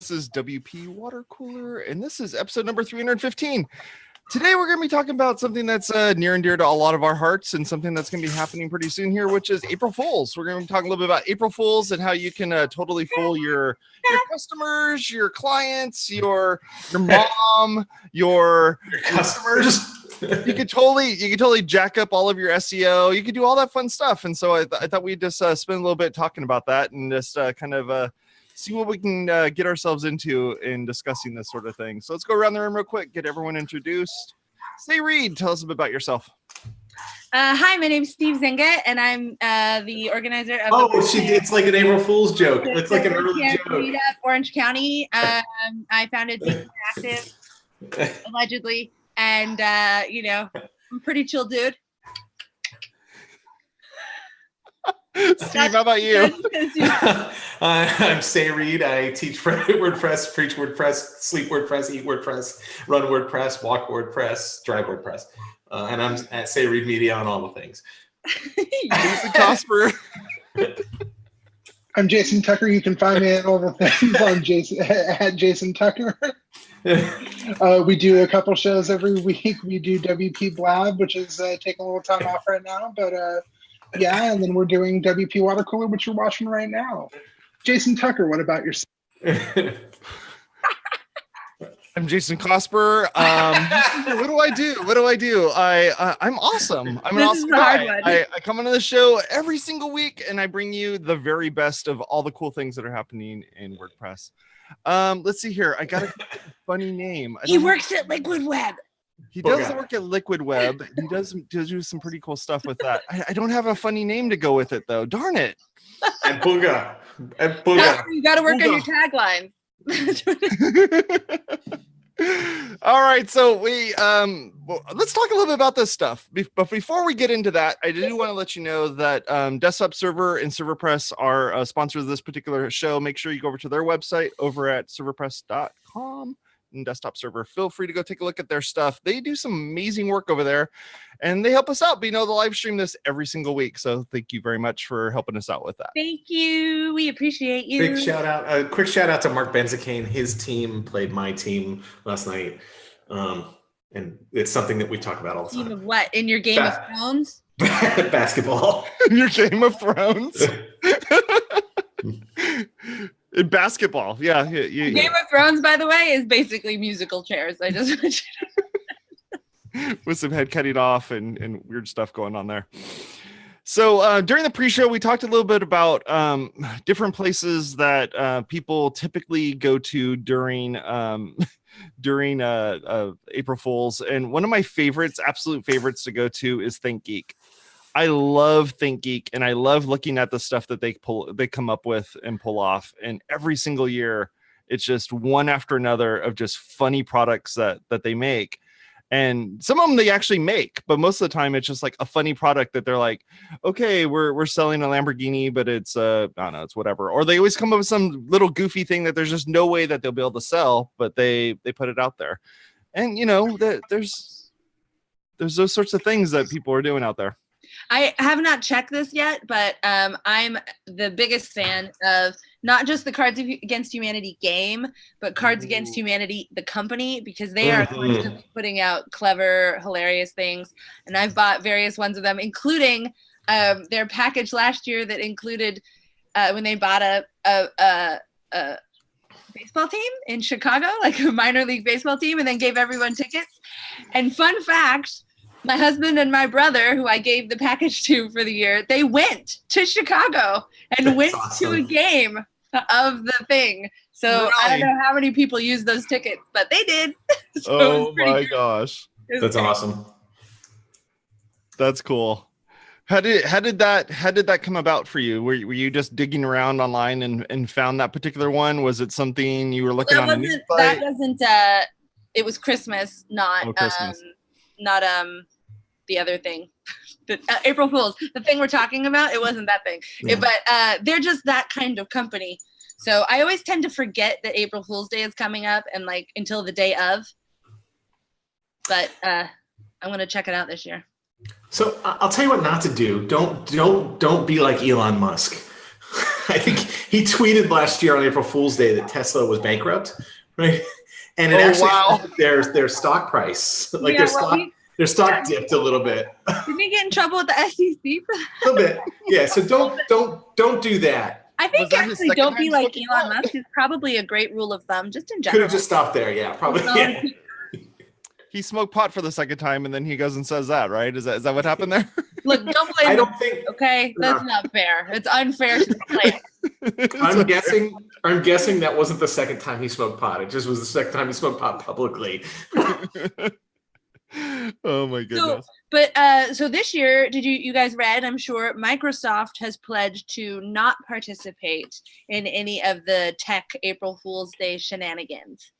This is WP Water Cooler, and this is episode number 315. Today, we're going to be talking about something that's near and dear to a lot of our hearts and something that's going to be happening pretty soon here, which is April Fools. We're going to be talking a little bit about April Fools and how you can totally fool your customers, your clients, your mom, your customers. You could totally jack up all of your SEO. You could do all that fun stuff. And so I thought we'd just spend a little bit talking about that and just kind of see what we can get ourselves into in discussing this sort of thing. So let's go around the room real quick, get everyone introduced. Say, Reed, tell us a bit about yourself. Hi, my name's Steve Zenga, and I'm the organizer of. It's like an April Fool's joke. It's like an early joke. Orange County. I founded Being Active, allegedly, and I'm a pretty chill dude. Steve, how about you? I'm Say Reed. I teach WordPress, preach WordPress, sleep WordPress, eat WordPress, run WordPress, walk WordPress, drive WordPress. And I'm at Say Reed Media on all the things. Jason Cosper. I'm Jason Tucker. You can find me at all the things on Jason Tucker. We do a couple shows every week. We do WP Blab, which is taking a little time off right now, but yeah, and then we're doing WP Water Cooler, which you're watching right now. Jason Tucker, what about yourself? I'm Jason Cosper. What do I do? I'm awesome. I'm an awesome guy. I come onto the show every single week, and I bring you the very best of all the cool things that are happening in WordPress. Let's see here. I got a funny name. He works at Liquid Web. He does work at Liquid Web. He does do some pretty cool stuff with that. I don't have a funny name to go with it, though. Darn it. And Booga. You got to work on your tagline. All right, so we let's talk a little bit about this stuff. But before we get into that, I do want to let you know that Desktop Server and ServerPress are sponsors of this particular show. Make sure you go over to their website over at serverpress.com. and Desktop Server. Feel free to go take a look at their stuff. They do some amazing work over there, and they help us out. But they live stream this every single week, so thank you very much for helping us out with that. Thank you. We appreciate you. Big shout out. A quick shout out to Mark Benzicane. His team played my team last night, and it's something that we talk about all the time. Team of what? In your Game of Thrones? Basketball. In your Game of Thrones. In basketball, yeah. Game of Thrones, by the way, is basically musical chairs. I just want you to with some head cutting off and weird stuff going on there. So during the pre-show, we talked a little bit about different places that people typically go to during April Fools, and one of my absolute favorites to go to is ThinkGeek. I love ThinkGeek, and I love looking at the stuff that they come up with and pull off. And every single year, it's just one after another of just funny products that they make. And some of them they actually make, but most of the time it's just like a funny product that they're like, okay, we're selling a Lamborghini, but it's I don't know, it's whatever. Or they always come up with some little goofy thing that there's just no way that they'll be able to sell, but they put it out there. And there's those sorts of things that people are doing out there. I have not checked this yet, but I'm the biggest fan of not just the Cards Against Humanity game, but Cards Against Humanity, the company, because they are constantly putting out clever, hilarious things. And I've bought various ones of them, including their package last year that included when they bought a baseball team in Chicago, like a minor league baseball team, and then gave everyone tickets. And fun fact, my husband and my brother, who I gave the package to for the year, they went to Chicago and went to a game of the thing. So really? I don't know how many people used those tickets, but they did. So oh my gosh. That's awesome. That's cool. How did that come about for you? Were you just digging around online and found that particular one? Was it something you were looking on? That wasn't it was Christmas, not Christmas. Not the other thing, April Fools. The thing we're talking about, it wasn't that thing. Yeah. But they're just that kind of company. So I always tend to forget that April Fool's Day is coming up and like until the day of. But I'm gonna check it out this year. So I'll tell you what not to do. Don't be like Elon Musk. I think he tweeted last year on April Fool's Day that Tesla was bankrupt, right? And it affected their stock price, like their stock dipped a little bit. Didn't he get in trouble with the SEC for that? A little bit, yeah. So don't do that. I think actually don't be like Elon Musk is probably a great rule of thumb, just in general. Could have just stopped there, yeah, probably. Yeah. He smoked pot for the second time, and then he goes and says that, right? Is that what happened there? Look, don't blame. I don't think. Okay, that's not fair. It's unfair to the plan. I'm guessing that wasn't the second time he smoked pot. It just was the second time he smoked pot publicly. Oh my goodness. So this year, did you guys read, I'm sure Microsoft has pledged to not participate in any of the tech April Fool's Day shenanigans.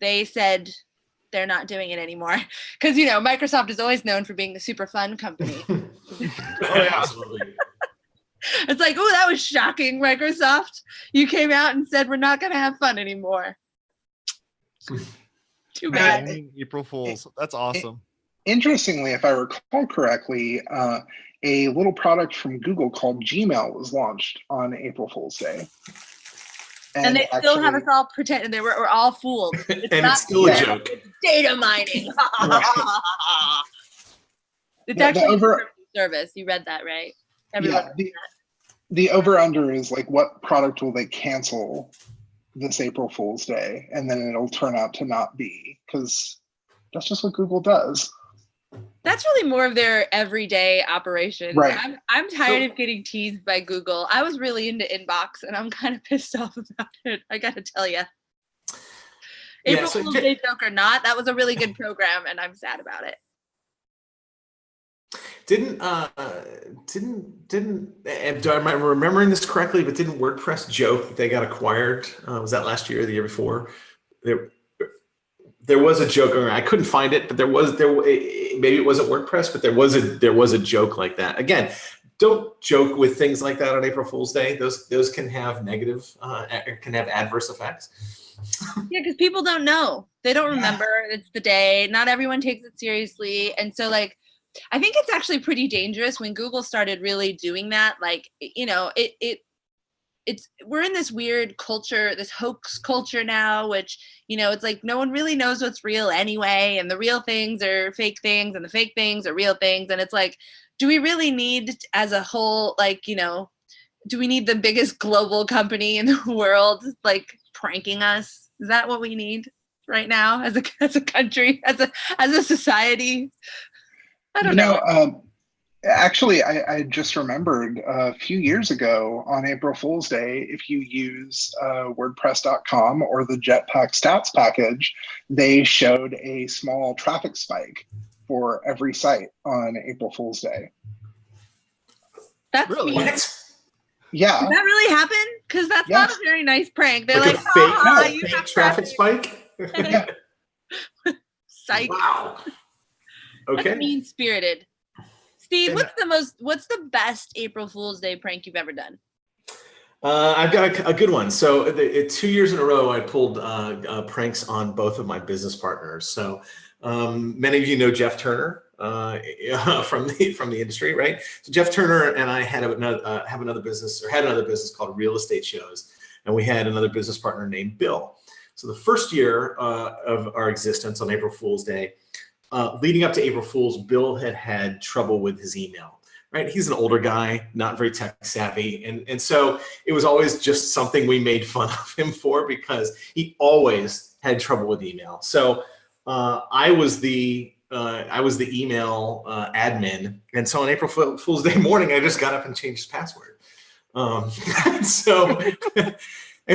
They said they're not doing it anymore because Microsoft is always known for being the super fun company. Oh, yeah, absolutely. It's like, oh, that was shocking, Microsoft. You came out and said we're not going to have fun anymore. Too bad. April Fools. That's awesome. Interestingly, if I recall correctly, a little product from Google called Gmail was launched on April Fool's Day. And they still have us all pretending we're all fooled. It's still a joke. It's data mining. It's actually a service. You read that, right? Everyone the over-under is like, what product will they cancel this April Fool's Day? And then it'll turn out to not be, because that's just what Google does. That's really more of their everyday operation. Right. I'm tired of getting teased by Google. I was really into Inbox, and I'm kind of pissed off about it. I got to tell you. April Fool's Day joke or not, that was a really good program, and I'm sad about it. Am I remembering this correctly? But didn't WordPress joke that they got acquired? Was that last year or the year before? There was a joke. I couldn't find it, but maybe it wasn't WordPress, but there was a joke like that. Again, don't joke with things like that on April Fool's Day. Those can have adverse effects. Yeah, because people don't know. They don't remember. It's the day. Not everyone takes it seriously, and so I think it's actually pretty dangerous when Google started really doing that. We're in this weird culture, this hoax culture now, which, it's like no one really knows what's real anyway. And the real things are fake things and the fake things are real things. And it's like, do we really need as a whole, do we need the biggest global company in the world, pranking us? Is that what we need right now as a country, as a society? I don't know. Actually, I just remembered a few years ago on April Fool's Day, if you use WordPress.com or the Jetpack stats package, they showed a small traffic spike for every site on April Fool's Day. That's really what? Yeah. Did that really happen? Because that's not a very nice prank. They're like, fake traffic spike. Yeah. Psych. Wow. Okay. That's mean-spirited. Steve, what's the best April Fool's Day prank you've ever done? I've got a good one. So 2 years in a row, I pulled pranks on both of my business partners. So many of you know Jeff Turner from the industry, right? So Jeff Turner and I had another business called Real Estate Shows, and we had another business partner named Bill. So the first year of our existence on April Fool's Day, leading up to April Fool's, Bill had trouble with his email, right? He's an older guy, not very tech savvy. And so it was always just something we made fun of him for because he always had trouble with email. So I was the email admin. And so on April Fool's Day morning, I just got up and changed his password. And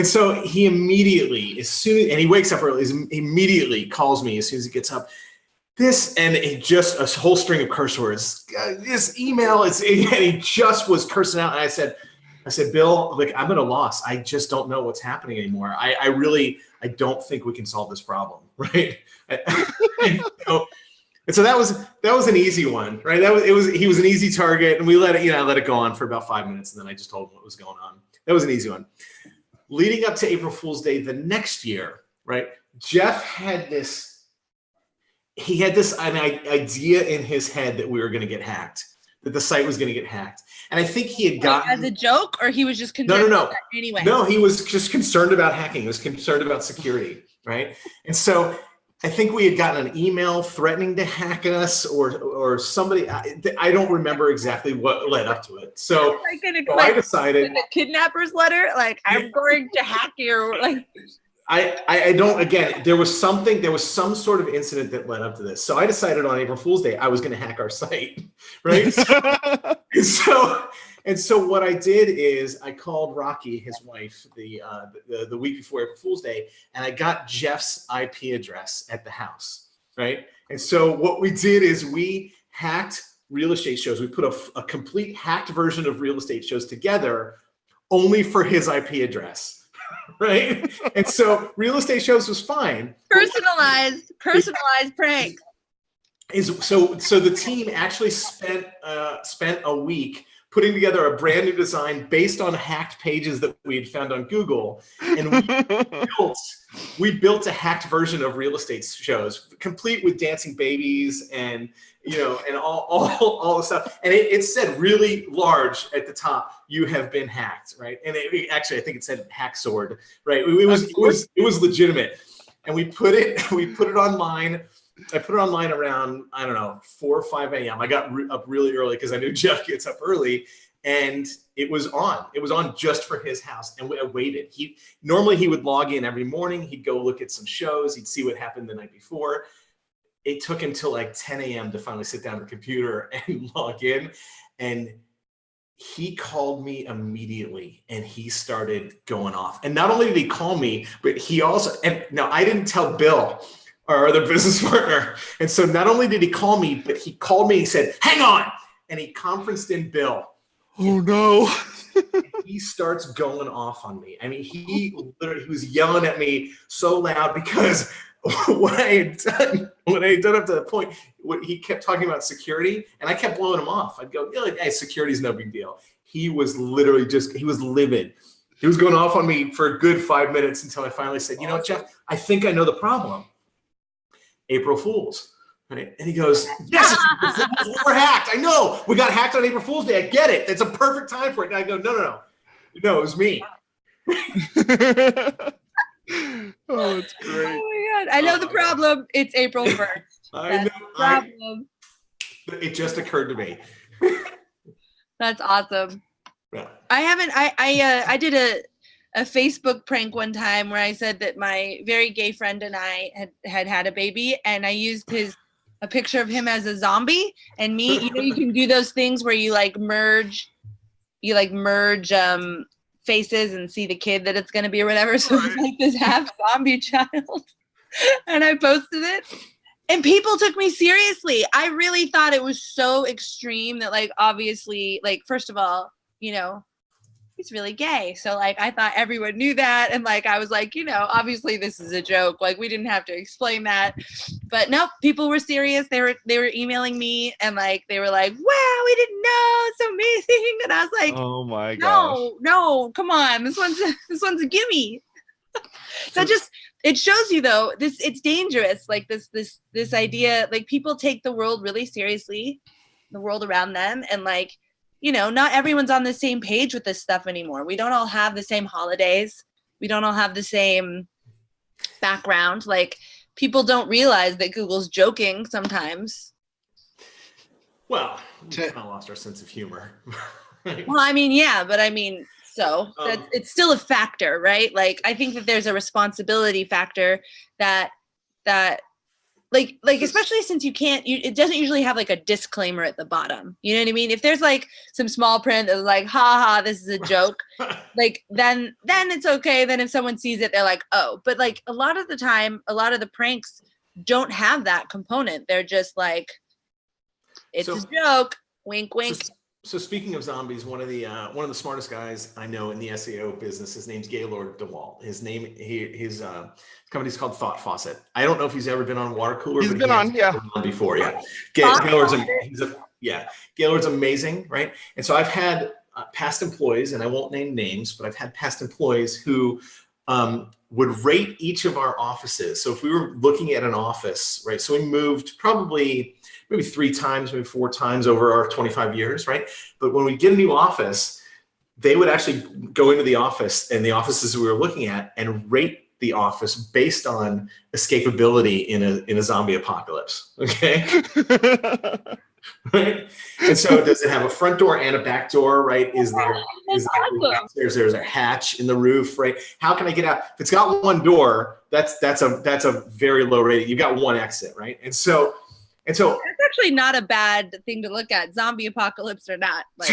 so he immediately, and he wakes up early, he immediately calls me as soon as he gets up. Just a whole string of curse words. This email and he just was cursing out. And I said, Bill, I'm at a loss. I just don't know what's happening anymore. I don't think we can solve this problem, right? And so that was an easy one, right? He was an easy target, and we let it go on for about 5 minutes, and then I just told him what was going on. That was an easy one. Leading up to April Fool's Day the next year, right? Jeff had this. He had this idea in his head that we were going to get hacked, that the site was going to get hacked. And I think he had gotten as a joke, or he was just concerned no. anyway. No, he was just concerned about hacking. He was concerned about security, right? And so I think we had gotten an email threatening to hack us, or somebody. I don't remember exactly what led up to it. So, I decided a kidnapper's letter, like I'm going to hack you, like. I don't, again, there was some sort of incident that led up to this. So I decided on April Fool's Day, I was going to hack our site, right? and so what I did is I called Rocky, his wife, the week before April Fool's Day, and I got Jeff's IP address at the house, right? And so what we did is we hacked real estate shows. We put a complete hacked version of real estate shows together only for his IP address. Right. And so real estate shows was fine. Personalized prank. So the team actually spent a week putting together a brand new design based on hacked pages that we had found on Google. And we built a hacked version of real estate shows, complete with dancing babies and and all the stuff. And it said really large at the top, "You have been hacked," right? And actually, I think it said "hack sword," right? It was legitimate. And we put it online. I put it online around, I don't know, 4 or 5 a.m. I got up really early because I knew Jeff gets up early, and it was on. It was on just for his house, and I waited. Normally he would log in every morning. He'd go look at some shows. He'd see what happened the night before. It took him till like 10 a.m. to finally sit down at the computer and log in, and he called me immediately, and he started going off. And not only did he call me, but he also, and now I didn't tell Bill, our other business partner. And so not only did he call me, but he called me, he said, "Hang on." And he conferenced in Bill. Oh no. He starts going off on me. I mean, he was yelling at me so loud because what I had done up to the point, he kept talking about security, and I kept blowing him off. I'd go, "Hey, security's no big deal." He was literally he was livid. He was going off on me for a good 5 minutes until I finally said, "You know what, Jeff, I think I know the problem. April Fools." Right? And he goes, "Yes, it's April Fools. We're hacked. I know. We got hacked on April Fool's Day. I get it. It's a perfect time for it." And I go, No, it was me. Oh, it's great. Oh my God. I know the problem. It's April 1st. I know. Problem. It just occurred to me. That's awesome. Yeah. I did a Facebook prank one time where I said that my very gay friend and I had a baby, and I used a picture of him as a zombie and me. You can do those things where you merge faces and see the kid that it's going to be or whatever. So it's like this half zombie child. And I posted it, and people took me seriously. I really thought it was so extreme that obviously, first of all, he's really gay. So I thought everyone knew that. And I was obviously this is a joke. We didn't have to explain that. But no, people were serious. They were emailing me, and they were like, "Wow, we didn't know. It's amazing." And I was like, "Oh my gosh. No, come on. This one's a gimme." So it shows you though, it's dangerous. This idea, people take the world really seriously, the world around them, and not everyone's on the same page with this stuff anymore. We don't all have the same holidays. We don't all have the same background. People don't realize that Google's joking sometimes. Well, we kind of lost our sense of humor. Well, yeah, but it's still a factor, right? I think that there's a responsibility factor that especially since it doesn't usually have a disclaimer at the bottom. You know what I mean? If there's some small print that's "ha ha, this is a joke," then it's okay. Then if someone sees it, they're like, "Oh," but a lot of the time, a lot of the pranks don't have that component. They're just it's a joke, wink, wink. So speaking of zombies, one of the smartest guys I know in the SEO business, his name's Gaylord DeWalt. His company's called Thought Faucet. I don't know if he's ever been on Watercooler. He's been on, yeah. Before, yeah. Gaylord's amazing, right? And so I've had past employees, and I won't name names, but I've had past employees who would rate each of our offices. So if we were looking at an office, right? So we moved probably maybe 3 times, maybe 4 times over our 25 years, right? But when we get a new office, they would actually go into the office and the offices we were looking at and rate the office based on escapability in a zombie apocalypse. Okay. Right. And so does it have a front door and a back door, right? Is there there's a hatch in the roof, right? How can I get out? If it's got one door, that's a very low rating. You've got one exit, right? And so that's actually not a bad thing to look at, zombie apocalypse or not. Like.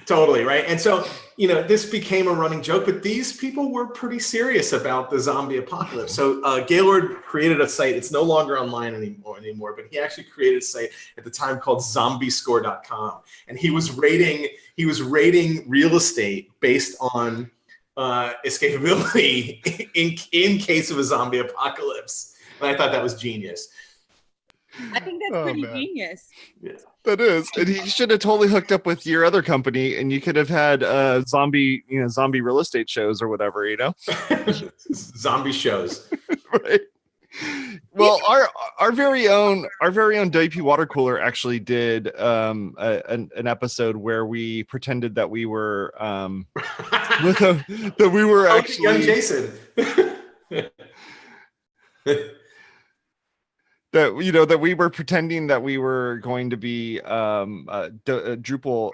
Totally, right? And so, this became a running joke, but these people were pretty serious about the zombie apocalypse. So Gaylord created a site. It's no longer online anymore, but he actually created a site at the time called zombiescore.com. And he was rating real estate based on escapability in case of a zombie apocalypse. And I thought that was genius. I think that's pretty genius. Yeah. That is, and he should have totally hooked up with your other company, and you could have had zombie real estate shows or whatever, Zombie shows. Right. Well, our very own WP Watercooler actually did an episode where we pretended that we were that we were actually young Jason. that we were pretending that we were going to be a Drupal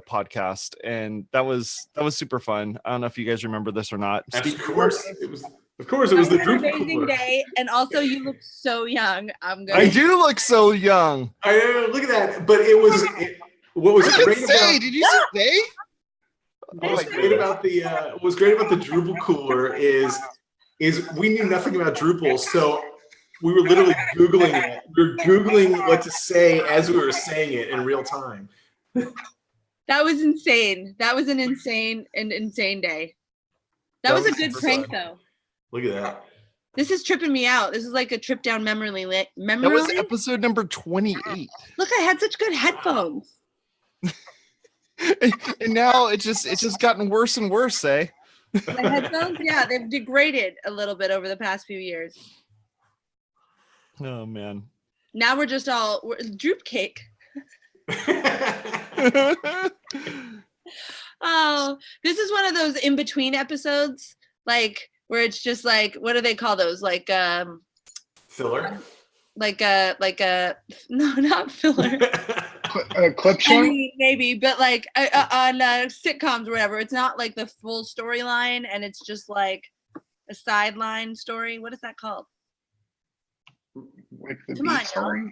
podcast, and that was super fun. I don't know if you guys remember this or not. Of course it was the Drupal amazing day, and also you look so young. I do look so young. I know, look at that. But what was great about? Did you say? What was great about the Drupal cooler is we knew nothing about Drupal, so we were literally Googling it. We were Googling what to say as we were saying it in real time. That was insane. That was an insane day. That was a good prank, though. Look at that. This is tripping me out. This is like a trip down memory lane. That was episode number 28. Look, I had such good headphones. And now it's just gotten worse and worse, eh? My headphones, yeah, they've degraded a little bit over the past few years. Oh man. Now we're droop cake. Oh, this is one of those in between episodes, like where it's just like, what do they call those? Like filler? Like a no, not filler. Clip show? Maybe, but like on sitcoms or whatever, it's not like the full storyline, and it's just like a sideline story. What is that called? Like the Come on, story?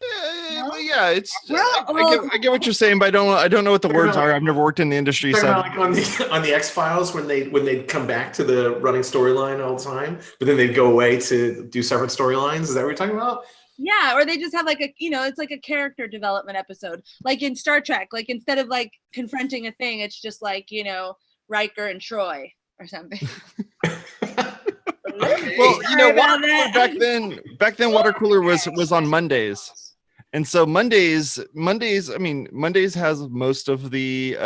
Yeah, it's. I get what you're saying, but I don't know what the words are. I've never worked in the industry, so like on the X-Files when they'd come back to the running storyline all the time, but then they'd go away to do separate storylines. Is that what you're talking about? Yeah, or they just have like it's like a character development episode, like in Star Trek. Like instead of like confronting a thing, it's just like Riker and Troy or something. Well, back then water cooler was on Mondays. And so Mondays, I mean, Mondays has most of the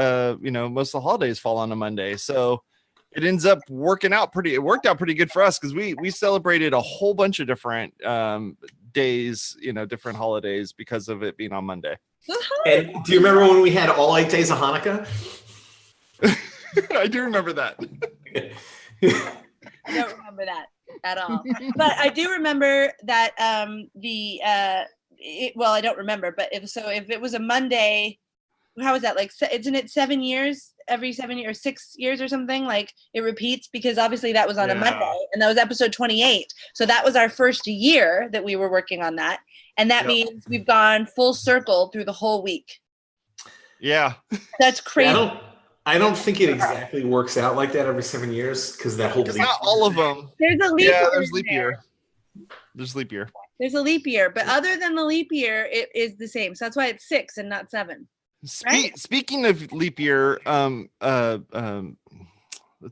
most of the holidays fall on a Monday. So it ends up working out it worked out pretty good for us because we celebrated a whole bunch of different days, different holidays because of it being on Monday. And do you remember when we had all 8 days of Hanukkah? I do remember that. I don't remember that at all. But I do remember that I don't remember, but if it was a Monday, how is that? Like, isn't it 7 years, every 7 years, or 6 years or something? Like it repeats because obviously that was on a Monday and that was episode 28. So that was our first year that we were working on that. And that means we've gone full circle through the whole week. Yeah. That's crazy. I don't think it exactly works out like that every 7 years because that whole. It's not all of them. There's a leap year. Yeah, there's leap year. There's leap year. There's a leap year, but other than the leap year, it is the same. So that's why it's 6 and not 7. Right? Speaking of leap year, let's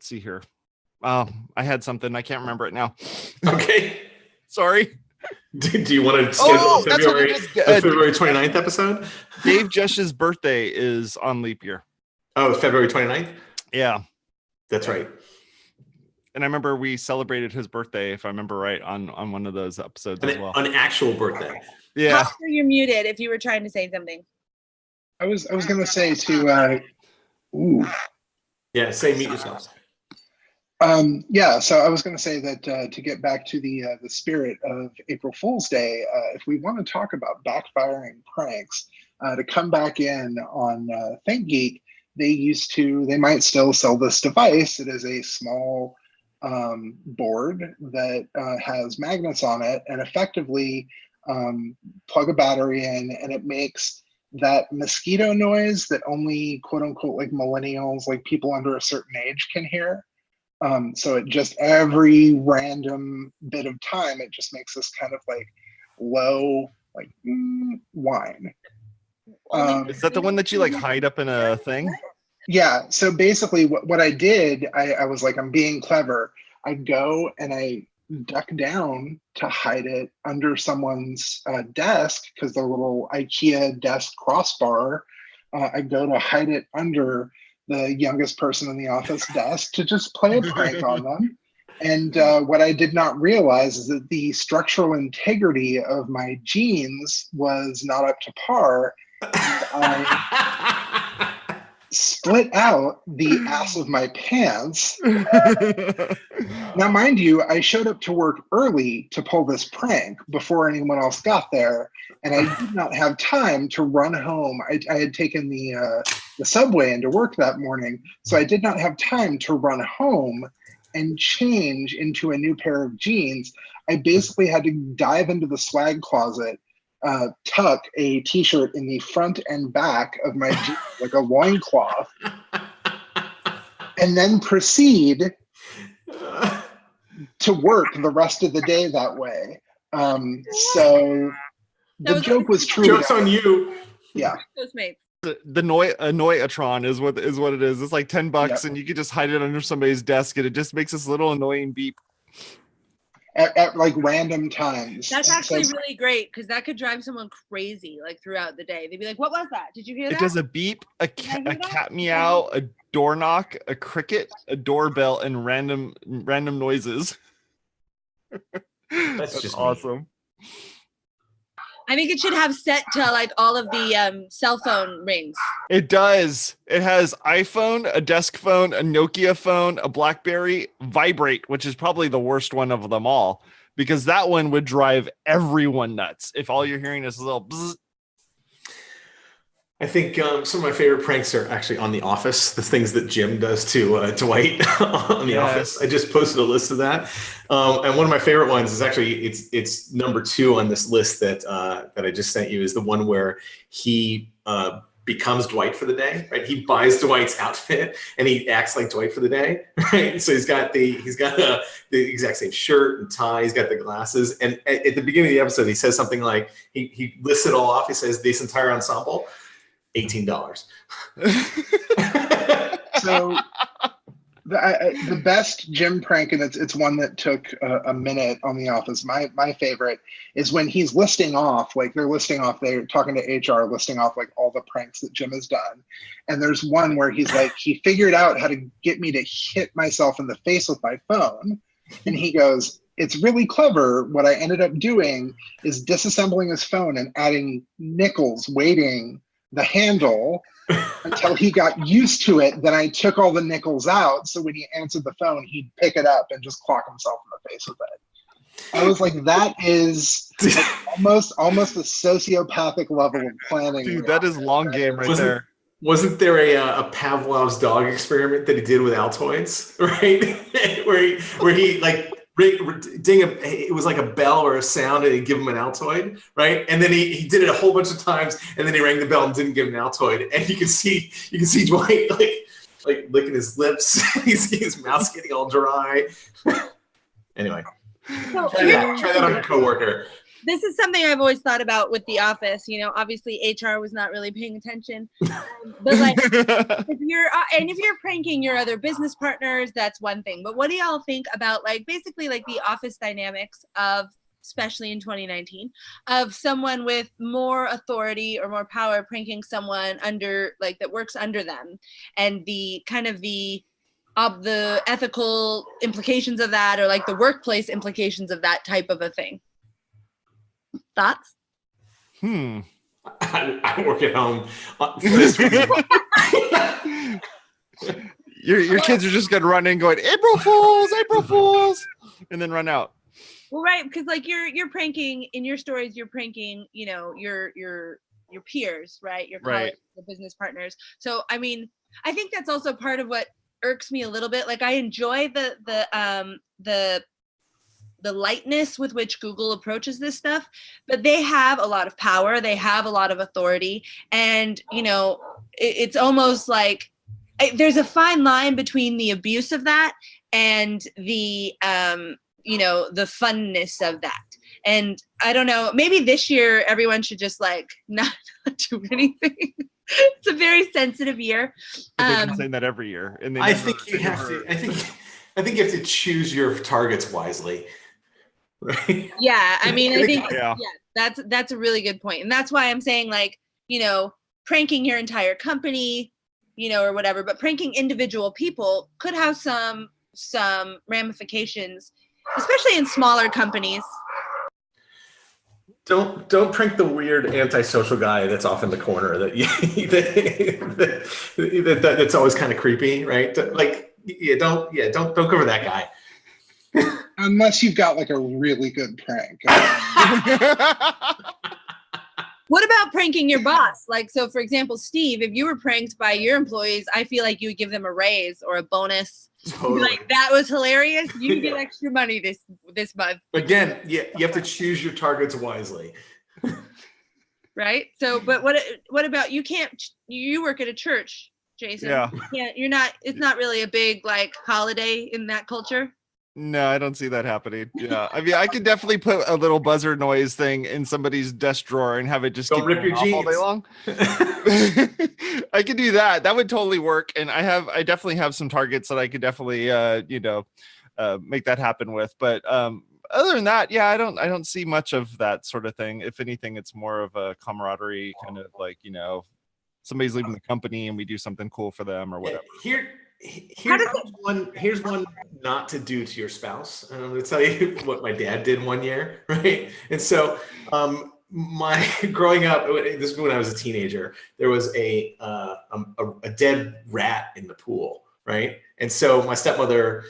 see here. I had something. I can't remember it now. Okay. Sorry. Do you want to schedule February 29th episode? Dave Jesh's birthday is on leap year. Oh, February 29th? Yeah. That's right. And I remember we celebrated his birthday, if I remember right, on one of those episodes as well. An actual birthday. Yeah. Oscar, you're muted if you were trying to say something. I was gonna say to Yeah, say meet yourselves. yeah, so I was going to say that to get back to the spirit of April Fool's Day, if we want to talk about backfiring pranks, to come back in on ThinkGeek, they might still sell this device. It is a small board that has magnets on it, and effectively plug a battery in, and it makes that mosquito noise that only quote unquote like millennials, like people under a certain age, can hear. So it just every random bit of time, it just makes this kind of like low, like whine. Is that the one that you like hide up in a thing? Yeah. So basically, what I did, I was like, I'm being clever. I go and I duck down to hide it under someone's desk because the little IKEA desk crossbar. I go to hide it under the youngest person in the office desk to just play a prank on them. And what I did not realize is that the structural integrity of my jeans was not up to par. And I split out the ass of my pants. Now, mind you, I showed up to work early to pull this prank before anyone else got there, and I did not have time to run home. I had taken the subway into work that morning, so I did not have time to run home and change into a new pair of jeans. I basically had to dive into the swag closet, tuck a t-shirt in the front and back of my jeans, like a loincloth, and then proceed to work the rest of the day that way. So the joke was true. Joke's on you. Yeah. The Annoy-o-tron is what it is. It's like $10, yep. And you can just hide it under somebody's desk, and it just makes this little annoying beep at like random times. That's actually really great because that could drive someone crazy like throughout the day. They'd be like, "What was that? Did you hear that?" It does a beep, a cat meow, a door knock, a cricket, a doorbell, and random noises. That's just awesome. I think it should have set to like all of the cell phone rings. It does. It has iPhone, a desk phone, a Nokia phone, a BlackBerry, Vibrate, which is probably the worst one of them all, because that one would drive everyone nuts if all you're hearing is a little bzz. I think some of my favorite pranks are actually on The Office, the things that Jim does to Dwight on The Office. I just posted a list of that. And one of my favorite ones is actually, it's number 2 on this list that I just sent you, is the one where he becomes Dwight for the day, right? He buys Dwight's outfit and he acts like Dwight for the day, right? So he's got the exact same shirt and tie. He's got the glasses. And at the beginning of the episode, he says something like, he lists it all off. He says, this entire ensemble, $18. So the best Jim prank, and it's one that took a minute on The Office. My favorite is when he's listing off, like they're talking to HR, listing off like all the pranks that Jim has done. And there's one where he's like, he figured out how to get me to hit myself in the face with my phone. And he goes, it's really clever. What I ended up doing is disassembling his phone and adding nickels weighting the handle until he got used to it. Then I took all the nickels out, so when he answered the phone, he'd pick it up and just clock himself in the face with it. I was like, that is like almost a sociopathic level of planning. Dude, that is long game right there. Wasn't there a Pavlov's dog experiment that he did with Altoids, right? where he like it was like a bell or a sound, and he'd give him an Altoid, right? And then he did it a whole bunch of times, and then he rang the bell and didn't give him an Altoid, and you can see Dwight like licking his lips, his mouth's getting all dry. Anyway, so try that on your coworker. This is something I've always thought about with The Office. You know, obviously HR was not really paying attention, but like if you're pranking your other business partners, that's one thing. But what do y'all think about like basically like the office dynamics of, especially in 2019, of someone with more authority or more power pranking someone under like that works under them, and the kind of the the ethical implications of that, or like the workplace implications of that type of a thing. Thoughts? I work at home. Your kids are just gonna run in going, April Fools, and then run out. Well, right, because like you're pranking in your stories, you're pranking, you know, your peers, right? Your colleagues, your business partners. So I mean, I think that's also part of what irks me a little bit. Like I enjoy the lightness with which Google approaches this stuff, but they have a lot of power, they have a lot of authority, and you know, it's almost like there's a fine line between the abuse of that and the you know, the funness of that. And I don't know, maybe this year everyone should just like not do anything. It's a very sensitive year. They've been saying that every year. And I think you have to choose your targets wisely. Right? Yeah, I mean, I think that's a really good point. And that's why I'm saying, like, you know, pranking your entire company, you know, or whatever, but pranking individual people could have some ramifications, especially in smaller companies. Don't prank the weird antisocial guy that's off in the corner that's always kind of creepy, right? Like, don't go for that guy. Unless you've got like a really good prank. What about pranking your boss? Like, so for example, Steve, if you were pranked by your employees, I feel like you would give them a raise or a bonus. Totally. Like, that was hilarious. You get extra money this month. Again, you have to choose your targets wisely. Right. So, but what about you work at a church, Jason? Yeah. It's not really a big like holiday in that culture. No, I don't see that happening. Yeah, I mean, I could definitely put a little buzzer noise thing in somebody's desk drawer and have it just keep rip your off all day long. I could do that. That would totally work. And I definitely have some targets that I could definitely, make that happen with. But other than that, yeah, I don't see much of that sort of thing. If anything, it's more of a camaraderie kind of like, you know, somebody's leaving the company and we do something cool for them or whatever. Here's one not to do to your spouse. And I'm going to tell you what my dad did one year, right? And so growing up, this is when I was a teenager, there was a dead rat in the pool, right? And so my stepmother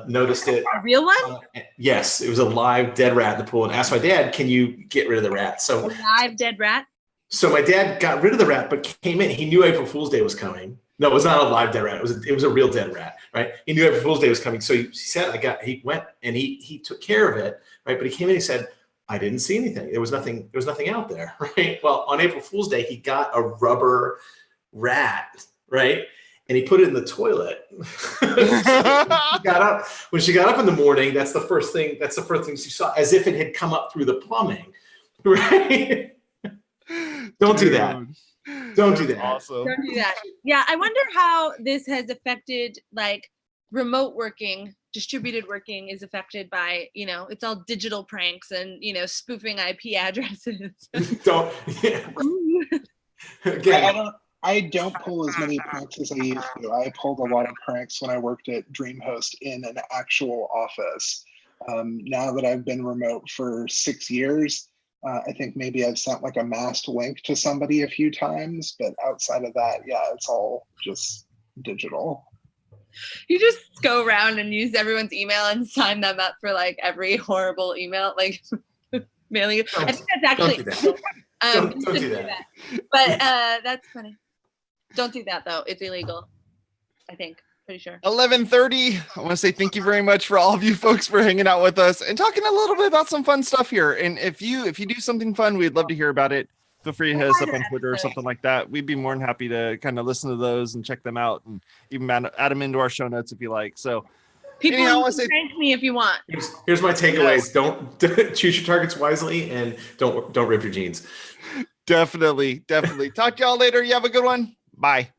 noticed it. A real one? Yes, it was a live dead rat in the pool, and asked my dad, "Can you get rid of the rat?" So a live dead rat? So my dad got rid of the rat, but came in. He knew April Fool's Day was coming. No, it was not a live dead rat. It was a real dead rat, right? He knew April Fool's Day was coming. So he went and he took care of it, right? But he came in and he said, I didn't see anything. There was nothing out there, right? Well, on April Fool's Day, he got a rubber rat, right? And he put it in the toilet. When she got up in the morning, that's the first thing she saw, as if it had come up through the plumbing, right? Don't do that. Don't do that. Awesome. Don't do that. Yeah, I wonder how this has affected like remote working, distributed working is affected by, you know, it's all digital pranks and, you know, spoofing IP addresses. Don't. Yeah. Again, I don't pull as many pranks as I used to. I pulled a lot of pranks when I worked at DreamHost in an actual office. Now that I've been remote for 6 years, I think maybe I've sent like a masked link to somebody a few times, but outside of that, yeah, it's all just digital. You just go around and use everyone's email and sign them up for like every horrible email, like mailing. I think that's actually don't do that. But that's funny. Don't do that though. It's illegal, I think. Pretty sure. 11:30. I want to say thank you very much for all of you folks for hanging out with us and talking a little bit about some fun stuff here. And if you do something fun, we'd love to hear about it. Feel free to hit us up on Twitter or something like that. We'd be more than happy to kind of listen to those and check them out and even add them into our show notes if you like. So people thank me if you want. Here's my takeaways. Don't choose your targets wisely and don't rip your jeans. Definitely. Talk to y'all later. You have a good one. Bye.